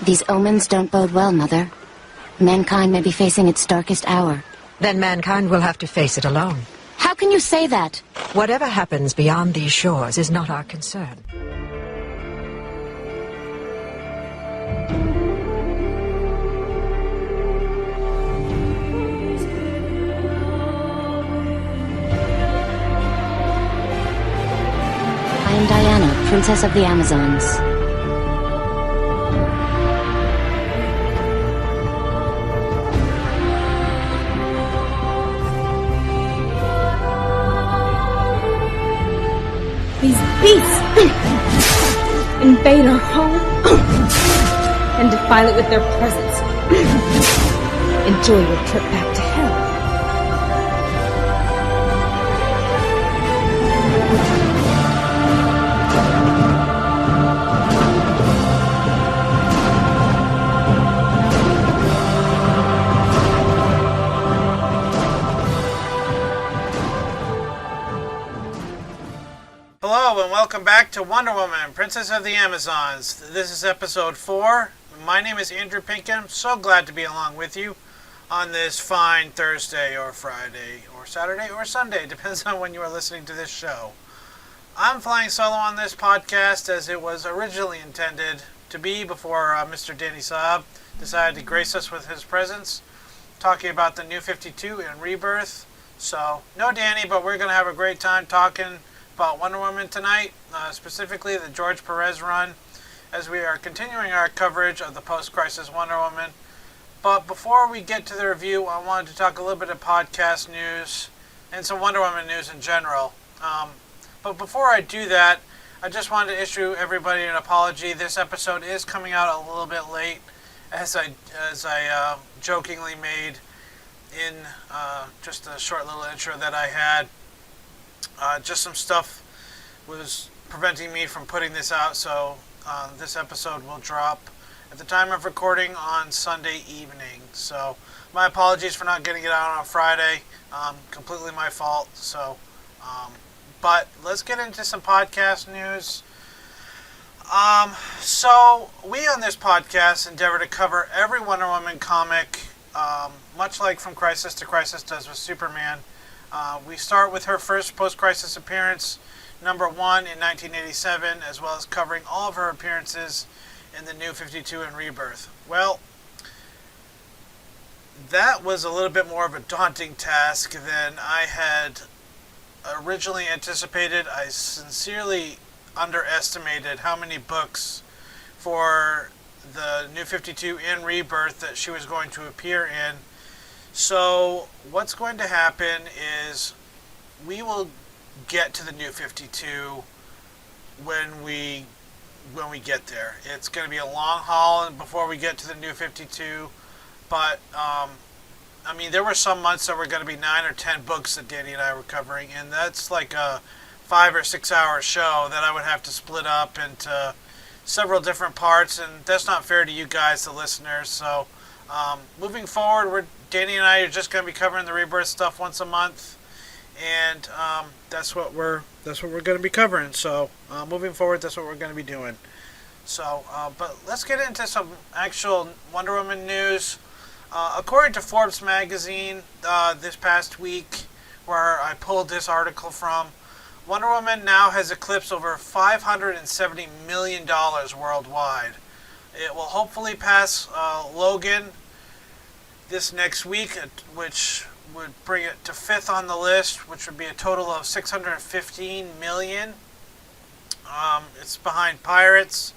These omens don't bode well, Mother. Mankind may be facing its darkest hour. Then mankind will have to face it alone. How can you say that? Whatever happens beyond these shores is not our concern. I am Diana, Princess of the Amazons. These beasts invade our home and defile it with their presence. Enjoy your trip back to hell. Hello and welcome back to Wonder Woman, Princess of the Amazons. This is episode 4. My name is Andrew Pinkham. So glad to be along with you on this fine Thursday or Friday or Saturday or Sunday. Depends on when you are listening to this show. I'm flying solo on this podcast as it was originally intended to be before Mr. Danny Saab decided to grace us with his presence, talking about the New 52 and Rebirth. So, no Danny, but we're going to have a great time talking about Wonder Woman tonight, specifically the George Perez run, as we are continuing our coverage of the post-crisis Wonder Woman. But before we get to the review, I wanted to talk a little bit of podcast news and some Wonder Woman news in general. But before I do that, I just wanted to issue everybody an apology. This episode is coming out a little bit late, as I jokingly made in just a short little intro that I had. Just some stuff was preventing me from putting this out, so this episode will drop at the time of recording on Sunday evening. So my apologies for not getting it out on Friday. Completely my fault. So, but let's get into some podcast news. So we on this podcast endeavor to cover every Wonder Woman comic, much like From Crisis to Crisis does with Superman. We start with her first post-crisis appearance, number 1 in 1987, as well as covering all of her appearances in the New 52 and Rebirth. Well, that was a little bit more of a daunting task than I had originally anticipated. I sincerely underestimated how many books for the New 52 and Rebirth that she was going to appear in. So what's going to happen is we will get to the New 52 when we get there. It's going to be a long haul before we get to the New 52, but I mean, there were some months that were going to be 9 or 10 books that Danny and I were covering, and that's like a 5 or 6 hour show that I would have to split up into several different parts, and that's not fair to you guys, the listeners. So moving forward, Danny and I are just going to be covering the Rebirth stuff once a month, and that's what we're going to be covering. So moving forward, that's what we're going to be doing. So, but let's get into some actual Wonder Woman news. According to Forbes magazine, this past week, where I pulled this article from, Wonder Woman now has eclipsed over $570 million worldwide. It will hopefully pass Logan this next week, which would bring it to 5th on the list, which would be a total of $615 million. It's behind Pirates,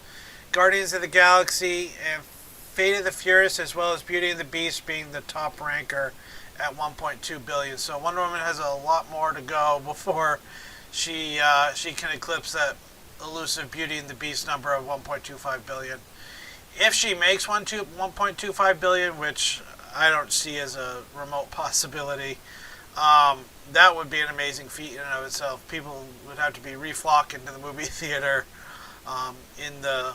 Guardians of the Galaxy, and Fate of the Furious, as well as Beauty and the Beast being the top ranker at $1.2 billion. So Wonder Woman has a lot more to go before she can eclipse that elusive Beauty and the Beast number of $1.25 billion. If she makes $1.25 billion, which I don't see as a remote possibility, that would be an amazing feat in and of itself. People would have to be reflocking to the movie theater in the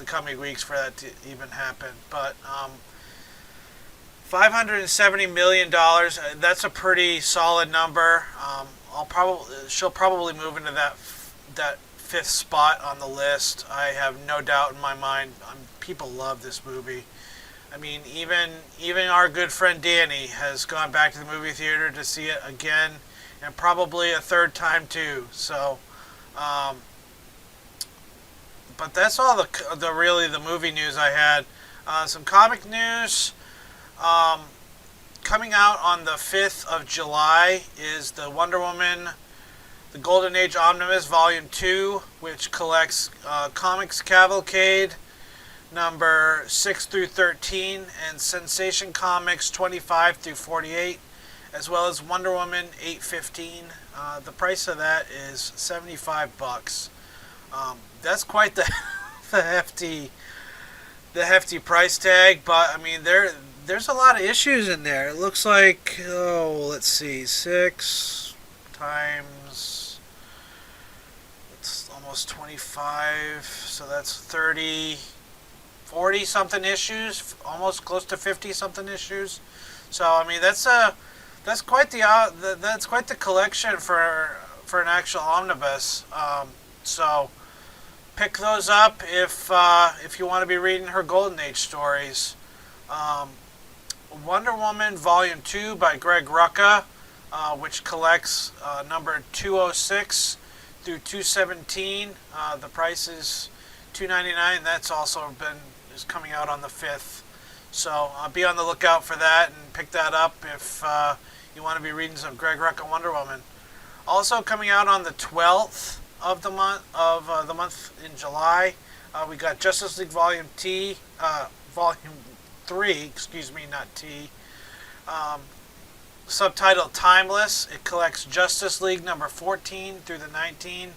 coming weeks for that to even happen. But $570 million, that's a pretty solid number. She'll probably move into that 5th spot on the list. I have no doubt in my mind. People love this movie. I mean, even our good friend Danny has gone back to the movie theater to see it again, and probably a third time too. So, but that's all the movie news I had. Some comic news. Coming out on the 5th of July is the Wonder Woman, the Golden Age Omnibus Volume 2, which collects Comics Cavalcade number 6 through 13 and Sensation Comics 25 through 48, as well as Wonder Woman 815. The price of that is $75. That's quite the hefty price tag, but I mean there's a lot of issues in there. It looks like, let's see, 6 times, it's almost 25, so that's 30, 40 something issues, almost close to 50 something issues. So I mean that's quite the collection for an actual omnibus. So pick those up if you want to be reading her Golden Age stories. Wonder Woman Volume 2 by Greg Rucka, which collects number 206 through 217. The price is $2.99. That's also is coming out on the 5th. So be on the lookout for that and pick that up if you want to be reading some Greg Rucka Wonder Woman. Also coming out on the 12th of the month in July, we got Justice League Volume 3, not T. Subtitled Timeless. It collects Justice League number 14 through the 19.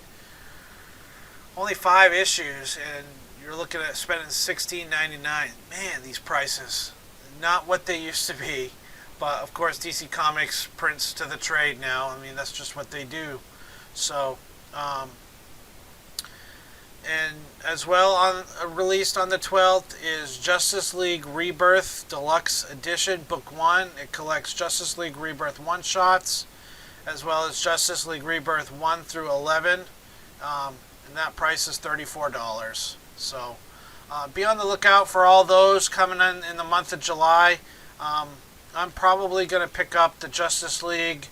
Only 5 issues, and you're looking at spending $16.99. Man, these prices, not what they used to be. But of course, DC Comics prints to the trade now. I mean, that's just what they do. So, and as well, released on the 12th is Justice League Rebirth Deluxe Edition, Book 1. It collects Justice League Rebirth one-shots, as well as Justice League Rebirth 1 through 11. And that price is $34. So be on the lookout for all those coming in the month of July. I'm probably going to pick up the Justice League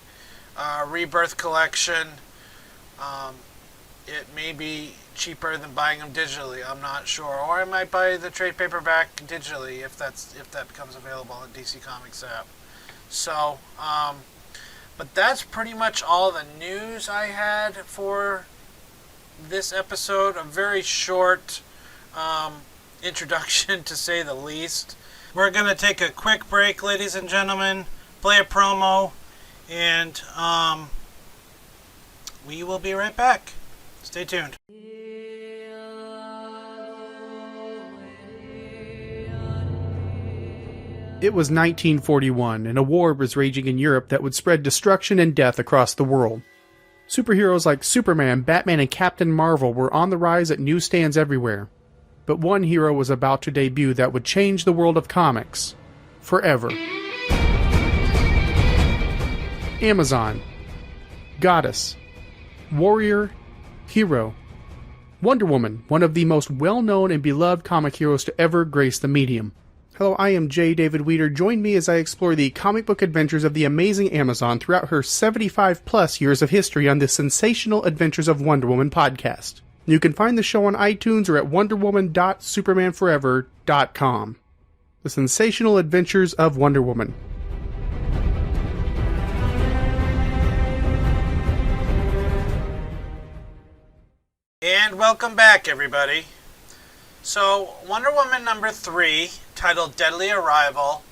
Rebirth collection. It may be cheaper than buying them digitally. I'm not sure, or I might buy the trade paperback digitally if that becomes available on the DC Comics app. So, but that's pretty much all the news I had for this episode. A very short introduction, to say the least. We're going to take a quick break, ladies and gentlemen, play a promo, and we will be right back. Stay tuned. It was 1941, and a war was raging in Europe that would spread destruction and death across the world. Superheroes like Superman, Batman, and Captain Marvel were on the rise at newsstands everywhere. But one hero was about to debut that would change the world of comics. Forever. Amazon. Goddess. Warrior. Hero. Wonder Woman, one of the most well-known and beloved comic heroes to ever grace the medium. Hello, I am J. David Weeder. Join me as I explore the comic book adventures of the amazing Amazon throughout her 75-plus years of history on the Sensational Adventures of Wonder Woman podcast. You can find the show on iTunes or at wonderwoman.supermanforever.com. The Sensational Adventures of Wonder Woman. And welcome back, everybody. So, Wonder Woman number 3, titled Deadly Arrival,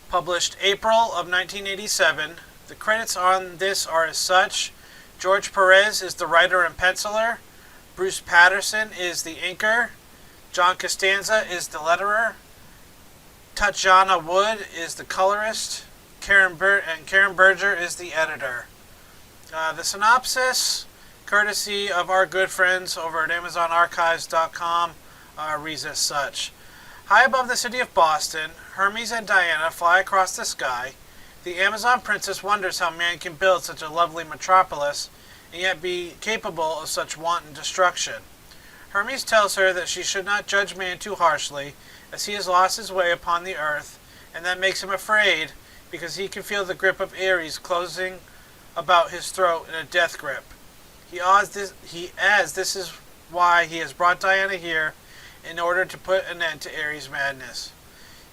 published April of 1987. The credits on this are as such. George Perez is the writer and penciler. Bruce Patterson is the inker. John Costanza is the letterer. Tatjana Wood is the colorist. Karen Berger is the editor. The synopsis, courtesy of our good friends over at AmazonArchives.com, reads as such. High above the city of Boston, Hermes and Diana fly across the sky. The Amazon princess wonders how man can build such a lovely metropolis and yet be capable of such wanton destruction. Hermes tells her that she should not judge man too harshly, as he has lost his way upon the earth, and that makes him afraid because he can feel the grip of Ares closing about his throat in a death grip. He adds this is why he has brought Diana here, in order to put an end to Ares' madness.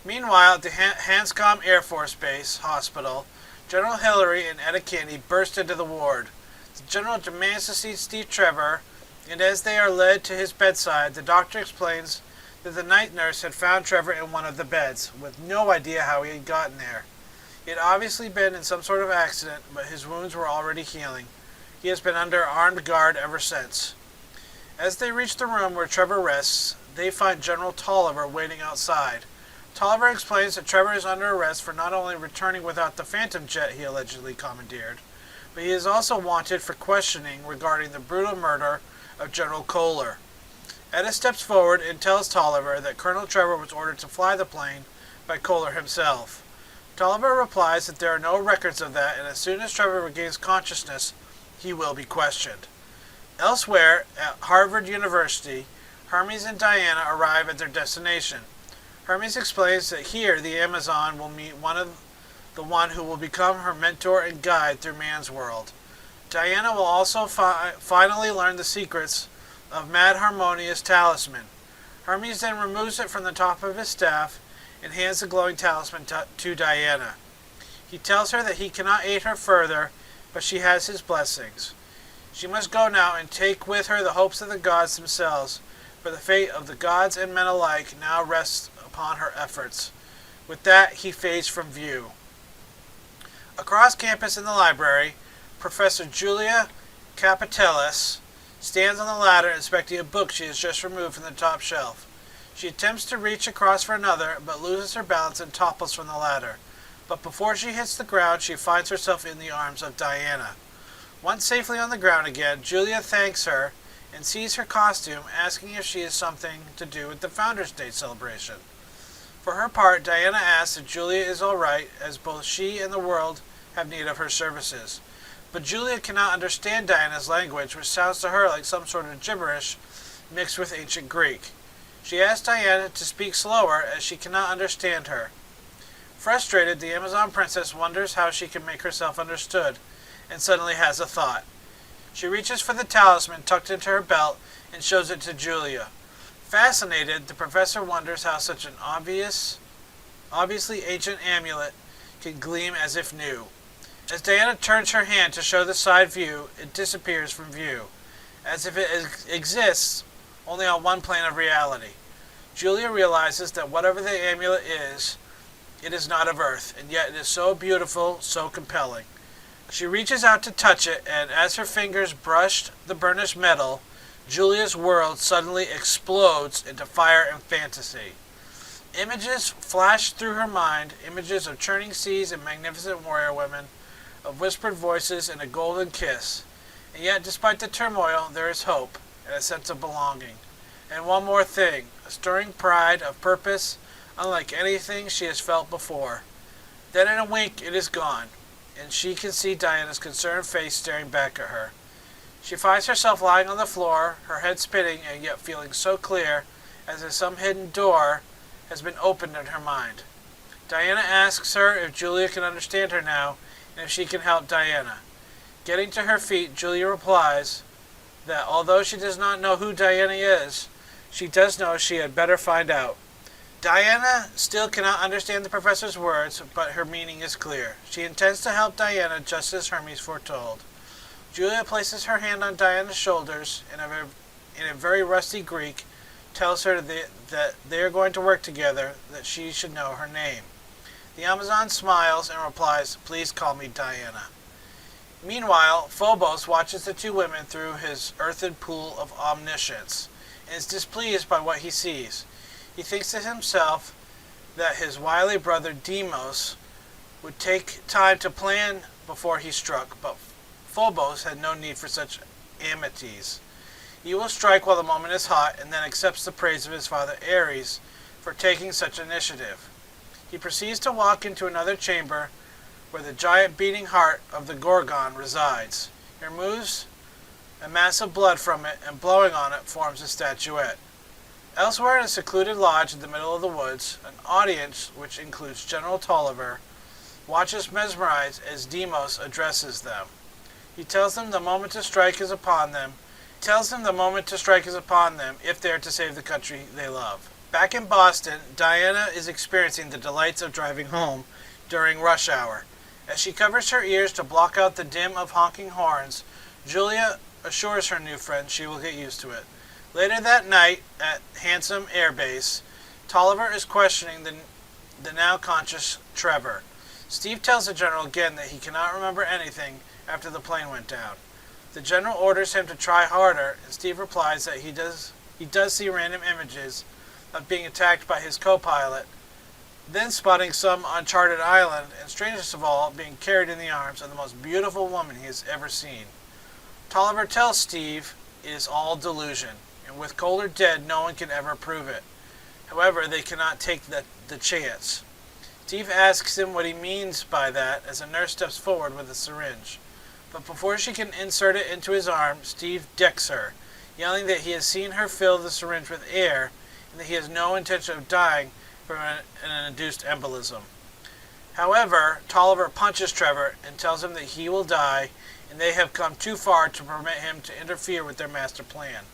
Meanwhile, at the Hanscom Air Force Base Hospital, General Hillary and Etta Candy burst into the ward. The general demands to see Steve Trevor, and as they are led to his bedside, the doctor explains that the night nurse had found Trevor in one of the beds, with no idea how he had gotten there. He had obviously been in some sort of accident, but his wounds were already healing. He has been under armed guard ever since. As they reach the room where Trevor rests, they find General Tolliver waiting outside. Tolliver explains that Trevor is under arrest for not only returning without the Phantom jet he allegedly commandeered, but he is also wanted for questioning regarding the brutal murder of General Kohler. Etta steps forward and tells Tolliver that Colonel Trevor was ordered to fly the plane by Kohler himself. Tolliver replies that there are no records of that, and as soon as Trevor regains consciousness, he will be questioned. Elsewhere, at Harvard University, Hermes and Diana arrive at their destination. Hermes explains that here the Amazon will meet the one who will become her mentor and guide through man's world. Diana will also finally learn the secrets of Mad Harmonia's talisman. Hermes then removes it from the top of his staff and hands the glowing talisman to Diana. He tells her that he cannot aid her further, but she has his blessings. She must go now and take with her the hopes of the gods themselves, for the fate of the gods and men alike now rests upon her efforts. With that, he fades from view. Across campus in the library, Professor Julia Capitelis stands on the ladder inspecting a book she has just removed from the top shelf. She attempts to reach across for another, but loses her balance and topples from the ladder. But before she hits the ground, she finds herself in the arms of Diana. Once safely on the ground again, Julia thanks her and sees her costume, asking if she has something to do with the Founders' Day celebration. For her part, Diana asks if Julia is all right, as both she and the world have need of her services. But Julia cannot understand Diana's language, which sounds to her like some sort of gibberish mixed with ancient Greek. She asks Diana to speak slower, as she cannot understand her. Frustrated, the Amazon princess wonders how she can make herself understood, and suddenly has a thought. She reaches for the talisman tucked into her belt and shows it to Julia. Fascinated, the professor wonders how such an obviously ancient amulet can gleam as if new. As Diana turns her hand to show the side view, it disappears from view, as if it exists only on one plane of reality. Julia realizes that whatever the amulet is, it is not of Earth, and yet it is so beautiful, so compelling. She reaches out to touch it, and as her fingers brushed the burnished metal, Julia's world suddenly explodes into fire and fantasy. Images flash through her mind, images of churning seas and magnificent warrior women, of whispered voices and a golden kiss. And yet, despite the turmoil, there is hope and a sense of belonging. And one more thing, a stirring pride of purpose, unlike anything she has felt before. Then in a wink it is gone, and she can see Diana's concerned face staring back at her. She finds herself lying on the floor, her head spinning and yet feeling so clear, as if some hidden door has been opened in her mind. Diana asks her if Julia can understand her now, and if she can help Diana. Getting to her feet, Julia replies that although she does not know who Diana is, she does know she had better find out. Diana still cannot understand the professor's words, but her meaning is clear. She intends to help Diana just as Hermes foretold. Julia places her hand on Diana's shoulders and in a very rusty Greek tells her that they are going to work together, that she should know her name. The Amazon smiles and replies, "Please call me Diana." Meanwhile, Phobos watches the two women through his earthen pool of omniscience and is displeased by what he sees. He thinks to himself that his wily brother Deimos would take time to plan before he struck, but Phobos had no need for such amities. He will strike while the moment is hot and then accepts the praise of his father Ares for taking such initiative. He proceeds to walk into another chamber where the giant beating heart of the Gorgon resides. He removes A mass of blood from it and blowing on it forms a statuette. Elsewhere in a secluded lodge in the middle of the woods, an audience, which includes General Tolliver, watches mesmerized as Demos addresses them. He tells them the moment to strike is upon them. If they are to save the country they love. Back in Boston, Diana is experiencing the delights of driving home during rush hour. As she covers her ears to block out the din of honking horns, Julia assures her new friend she will get used to it. Later that night, at Handsome Air Base, Tolliver is questioning the now conscious Trevor. Steve tells the general again that he cannot remember anything after the plane went down. The general orders him to try harder, and Steve replies that he does see random images of being attacked by his co-pilot, then spotting some uncharted island, and strangest of all, being carried in the arms of the most beautiful woman he has ever seen. Tolliver tells Steve it is all delusion, and with cold or dead, no one can ever prove it. However, they cannot take the chance. Steve asks him what he means by that as a nurse steps forward with a syringe. But before she can insert it into his arm, Steve decks her, yelling that he has seen her fill the syringe with air and that he has no intention of dying from an induced embolism. However, Tolliver punches Trevor and tells him that he will die and they have come too far to permit him to interfere with their master plan.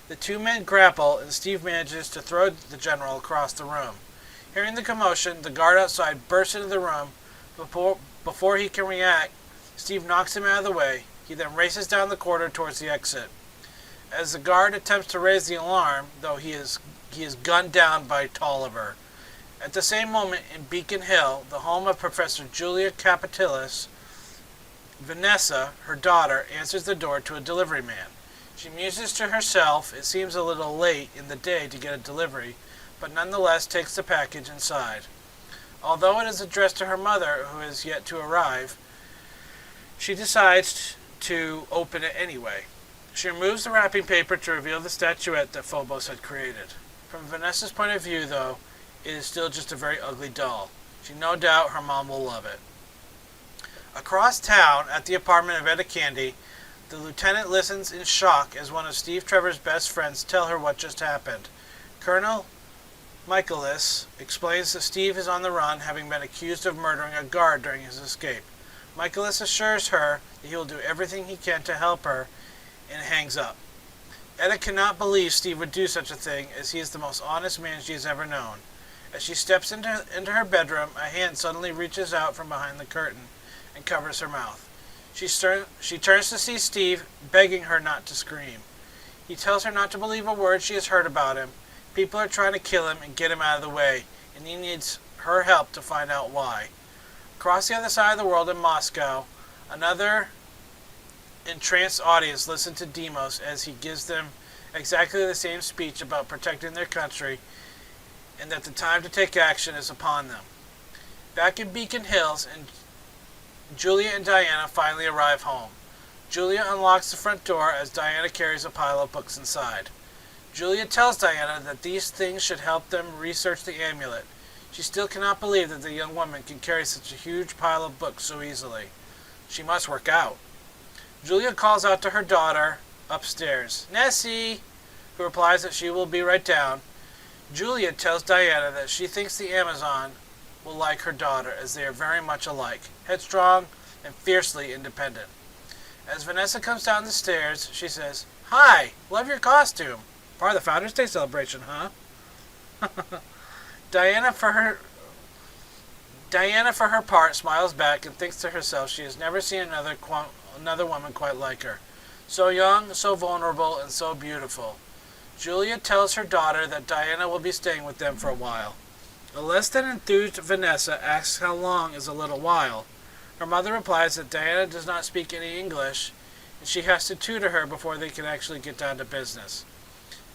The two men grapple and Steve manages to throw the general across the room. Hearing the commotion, the guard outside bursts into the room. Before he can react, Steve knocks him out of the way. He then races down the corridor towards the exit. As the guard attempts to raise the alarm, though he is gunned down by Tolliver. At the same moment, in Beacon Hill, the home of Professor Julia Capitilis, Vanessa, her daughter, answers the door to a delivery man. She muses to herself, it seems a little late in the day to get a delivery, but nonetheless takes the package inside. Although it is addressed to her mother, who is yet to arrive, she decides to open it anyway. She removes the wrapping paper to reveal the statuette that Phobos had created. From Vanessa's point of view, though, it is still just a very ugly doll. She no doubt her mom will love it. Across town, at the apartment of Etta Candy, the lieutenant listens in shock as one of Steve Trevor's best friends tell her what just happened. Colonel Michaelis explains that Steve is on the run, having been accused of murdering a guard during his escape. Michaelis assures her that he will do everything he can to help her, and hangs up. Etta cannot believe Steve would do such a thing, as he is the most honest man she has ever known. As she steps into her bedroom, a hand suddenly reaches out from behind the curtain and covers her mouth. She turns to see Steve, begging her not to scream. He tells her not to believe a word she has heard about him. People are trying to kill him and get him out of the way, and he needs her help to find out why. Across the other side of the world in Moscow, another entranced audience listen to Demos as he gives them exactly the same speech about protecting their country and that the time to take action is upon them. Back in Beacon Hills, and Julia and Diana finally arrive home. Julia unlocks the front door as Diana carries a pile of books inside. Julia tells Diana that these things should help them research the amulet. She still cannot believe that the young woman can carry such a huge pile of books so easily. She must work out. Julia calls out to her daughter upstairs, Nessie, who replies that she will be right down. Julia tells Diana that she thinks the Amazon will like her daughter, as they are very much alike, headstrong and fiercely independent. As Vanessa comes down the stairs, she says, "Hi, love your costume. Part of the Founders Day celebration, huh?" Diana, for her part, smiles back and thinks to herself she has never seen another woman quite like her. So young, so vulnerable, and so beautiful. Julia tells her daughter that Diana will be staying with them for a while. A less than enthused Vanessa asks how long is a little while. Her mother replies that Diana does not speak any English, and she has to tutor her before they can actually get down to business.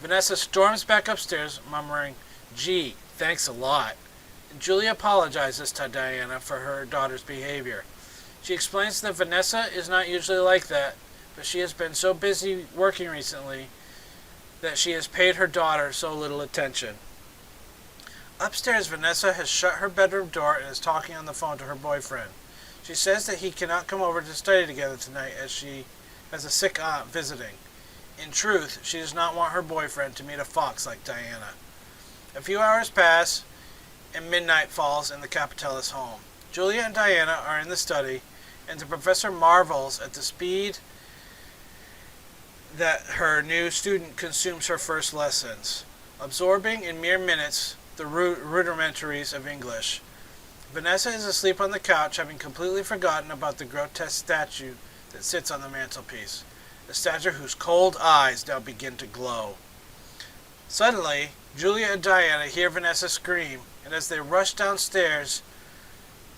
Vanessa storms back upstairs, murmuring, "Gee, thanks a lot." And Julia apologizes to Diana for her daughter's behavior. She explains that Vanessa is not usually like that, but she has been so busy working recently that she has paid her daughter so little attention. Upstairs, Vanessa has shut her bedroom door and is talking on the phone to her boyfriend. She says that he cannot come over to study together tonight as she has a sick aunt visiting. In truth, she does not want her boyfriend to meet a fox like Diana. A few hours pass, and midnight falls in the Capitellus home. Julia and Diana are in the study, and the professor marvels at the speed that her new student consumes her first lessons, absorbing in mere minutes the rudimentaries of English. Vanessa is asleep on the couch, having completely forgotten about the grotesque statue that sits on the mantelpiece, a statue whose cold eyes now begin to glow. Suddenly, Julia and Diana hear Vanessa scream, and as they rush downstairs,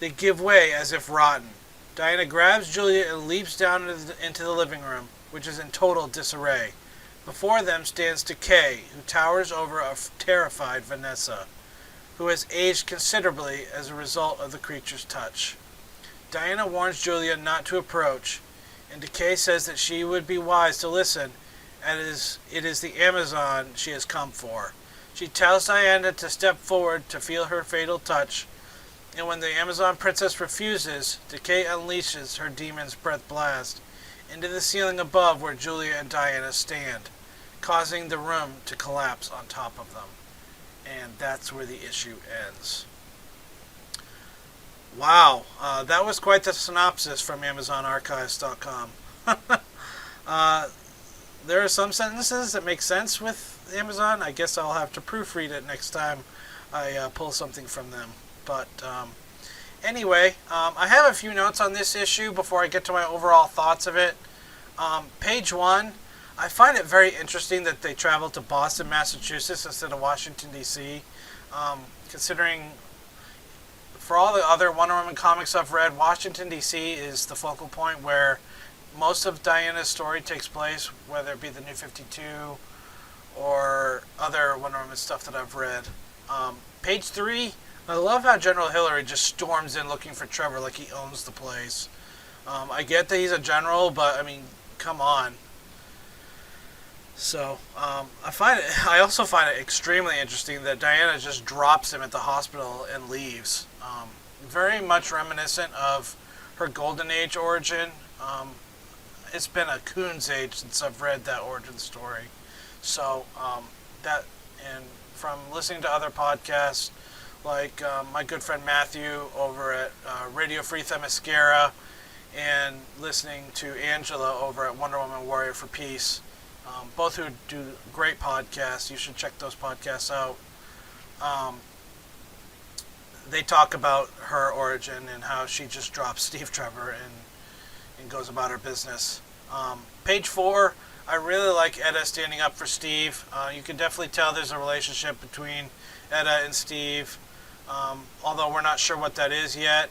they give way as if rotten. Diana grabs Julia and leaps down into the living room, which is in total disarray. Before them stands Decay, who towers over a terrified Vanessa, who has aged considerably as a result of the creature's touch. Diana warns Julia not to approach, and Decay says that she would be wise to listen, as it is the Amazon she has come for. She tells Diana to step forward to feel her fatal touch, and when the Amazon princess refuses, Decay unleashes her demon's breath blast into the ceiling above where Julia and Diana stand, causing the room to collapse on top of them. And that's where the issue ends. Wow, that was quite the synopsis from AmazonArchives.com. There are some sentences that make sense with Amazon. I guess I'll have to proofread it next time I pull something from them. But anyway, I have a few notes on this issue before I get to my overall thoughts of it. Page 1, I find it very interesting that they traveled to Boston, Massachusetts instead of Washington, D.C., considering for all the other Wonder Woman comics I've read, Washington, D.C. is the focal point where most of Diana's story takes place, whether it be the New 52 or other Wonder Woman stuff that I've read. Page 3, I love how General Hillary just storms in looking for Trevor like he owns the place. I get that he's a general, but I mean, come on. So, I also find it extremely interesting that Diana just drops him at the hospital and leaves. Very much reminiscent of her Golden Age origin. It's been a coon's age since I've read that origin story. So, and from listening to other podcasts, like my good friend Matthew over at Radio Free Themyscira, and listening to Angela over at Wonder Woman Warrior for Peace, both who do great podcasts. You should check those podcasts out. They talk about her origin and how she just drops Steve Trevor and goes about her business. Page 4, I really like Edda standing up for Steve. You can definitely tell there's a relationship between Edda and Steve, although we're not sure what that is yet.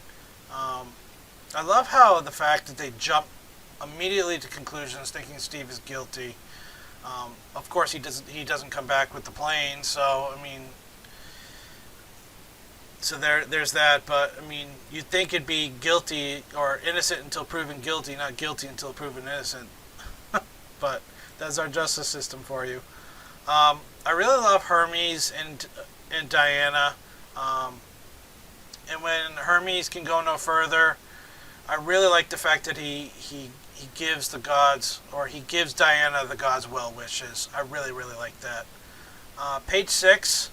I love how the fact that they jump immediately to conclusions thinking Steve is guilty. Of course, he doesn't come back with the plane, so I mean, so there's that. But I mean, you'd think it'd be guilty or innocent until proven guilty, not guilty until proven innocent. But that's our justice system for you. I really love Hermes and Diana. And when Hermes can go no further, I really like the fact that he gives the gods, or he gives Diana the gods' well wishes. I really, really like that. Page 6,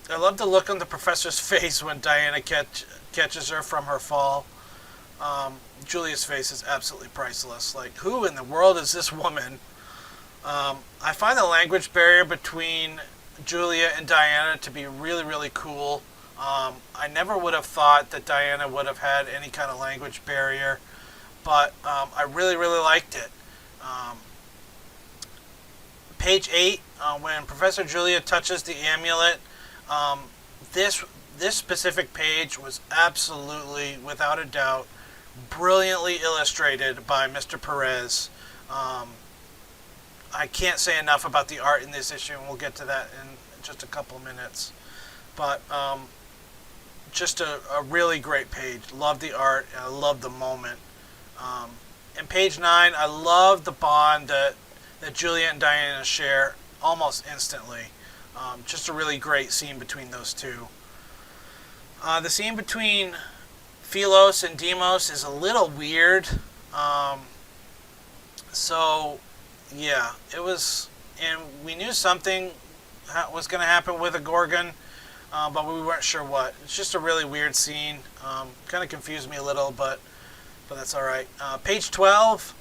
I love the look on the professor's face when Diana catches her from her fall. Julia's face is absolutely priceless. Like, who in the world is this woman? I find the language barrier between Julia and Diana to be really, really cool. I never would have thought that Diana would have had any kind of language barrier, but I really, really liked it. Page 8, when Professor Julia touches the amulet, this specific page was absolutely, without a doubt, brilliantly illustrated by Mr. Perez. I can't say enough about the art in this issue, and we'll get to that in just a couple minutes. But just a really great page. Love the art, and I love the moment. In page 9, I love the bond that Julia and Diana share almost instantly. Just a really great scene between those two. The scene between Philos and Deimos is a little weird. So, yeah, it was, and we knew something was going to happen with a Gorgon, but we weren't sure what. It's just a really weird scene. Kind of confused me a little, but that's all right. Page 12.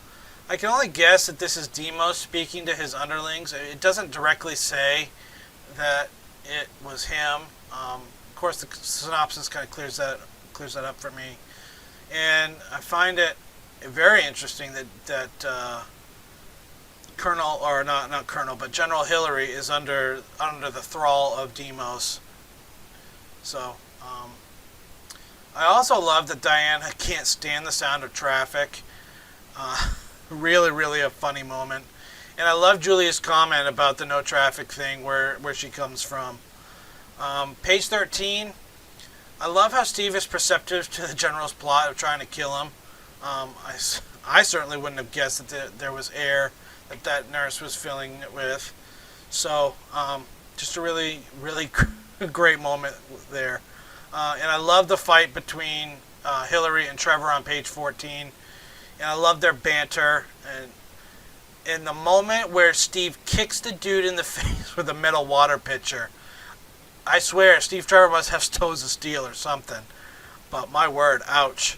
I can only guess that this is Deimos speaking to his underlings. It doesn't directly say that it was him. Of course, the synopsis kind of clears that up for me, and I find it very interesting that Colonel, or not Colonel, but General Hillary is under the thrall of Deimos. So, I also love that Diana can't stand the sound of traffic. Really, really a funny moment. And I love Julia's comment about the no traffic thing, where she comes from. Page 13. I love how Steve is perceptive to the General's plot of trying to kill him. I certainly wouldn't have guessed that there was air that nurse was filling it with. So, just a really, really great moment there. And I love the fight between Hillary and Trevor on page 14. And I love their banter. And in the moment where Steve kicks the dude in the face with a metal water pitcher, I swear Steve Trevor must have toes of steel or something. But my word, ouch.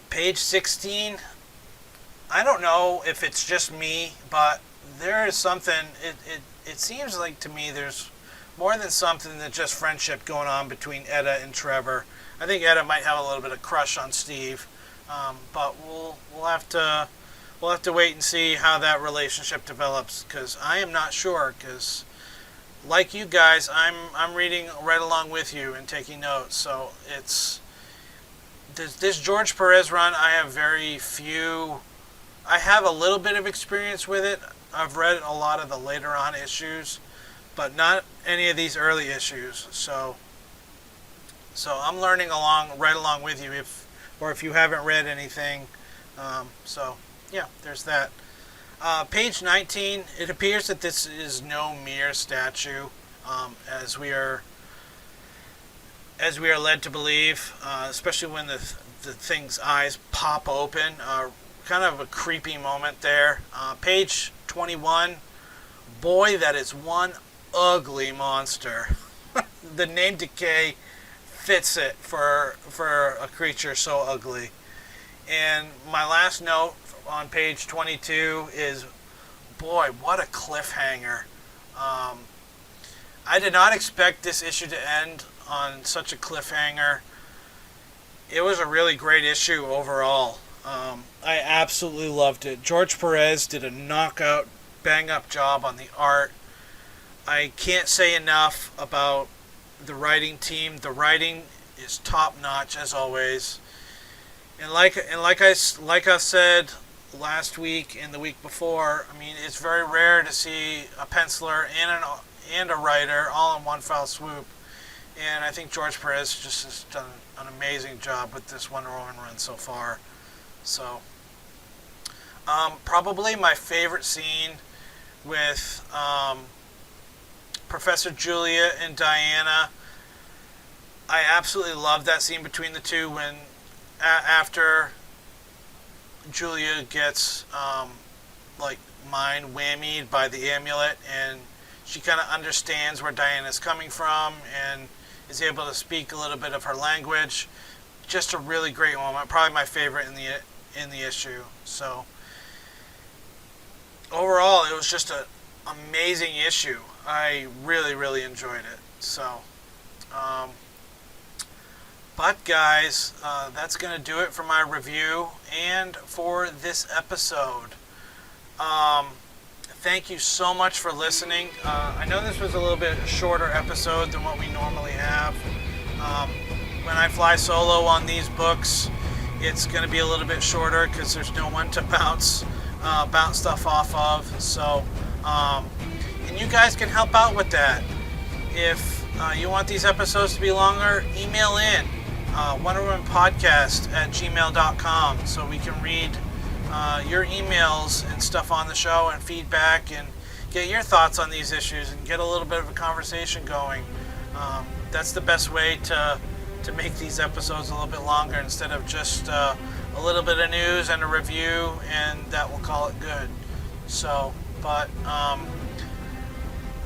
Page 16. I don't know if it's just me, but there is something. It seems like to me there's more than something than just friendship going on between Etta and Trevor. I think Etta might have a little bit of crush on Steve, but we'll have to wait and see how that relationship develops, because I am not sure. Because like you guys, I'm reading right along with you and taking notes. So it's this George Perez run. I have very few. I have a little bit of experience with it. I've read a lot of the later on issues, but not any of these early issues. So I'm learning right along with you, if you haven't read anything. So yeah, there's that. Page 19. It appears that this is no mere statue, as we are led to believe, especially when the thing's eyes pop open. Kind of a creepy moment there. Page 21. Boy, that is one ugly monster. The name Decay fits it for a creature so ugly. And my last note on page 22 is, boy, what a cliffhanger. I did not expect this issue to end on such a cliffhanger. It was a really great issue overall. I absolutely loved it. George Perez did a knockout, bang-up job on the art. I can't say enough about the writing team. The writing is top-notch as always. And like I said last week and the week before, I mean, it's very rare to see a penciler and a writer all in one foul swoop. And I think George Perez just has done an amazing job with this Wonder Woman run so far. So, probably my favorite scene with Professor Julia and Diana. I absolutely love that scene between the two when after Julia gets mind whammied by the amulet, and she kind of understands where Diana's coming from and is able to speak a little bit of her language. Just a really great moment, probably my favorite in the issue. So overall, it was just an amazing issue. I really, really enjoyed it. So, but guys, that's going to do it for my review and for this episode. Thank you so much for listening. I know this was a little bit shorter episode than what we normally have. When I fly solo on these books, it's going to be a little bit shorter because there's no one to bounce stuff off of. So, and you guys can help out with that. If you want these episodes to be longer, email in wonderwomanpodcast@gmail.com so we can read your emails and stuff on the show and feedback and get your thoughts on these issues and get a little bit of a conversation going. That's the best way to make these episodes a little bit longer instead of just a little bit of news and a review, and that will call it good. So, but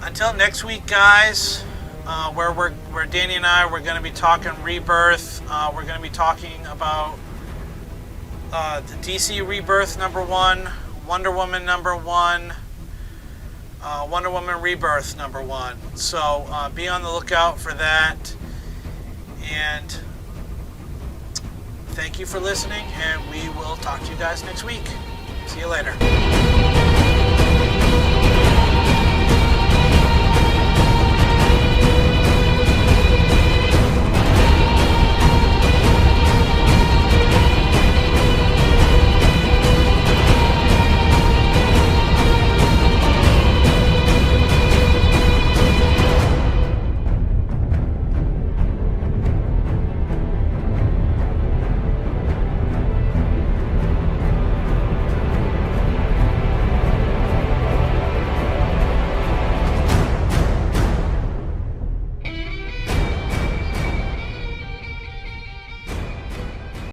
until next week, guys, where Danny and I, we're going to be talking Rebirth. We're going to be talking about the DC Rebirth #1, Wonder Woman #1, Wonder Woman Rebirth #1. So be on the lookout for that. And thank you for listening, and we will talk to you guys next week. See you later.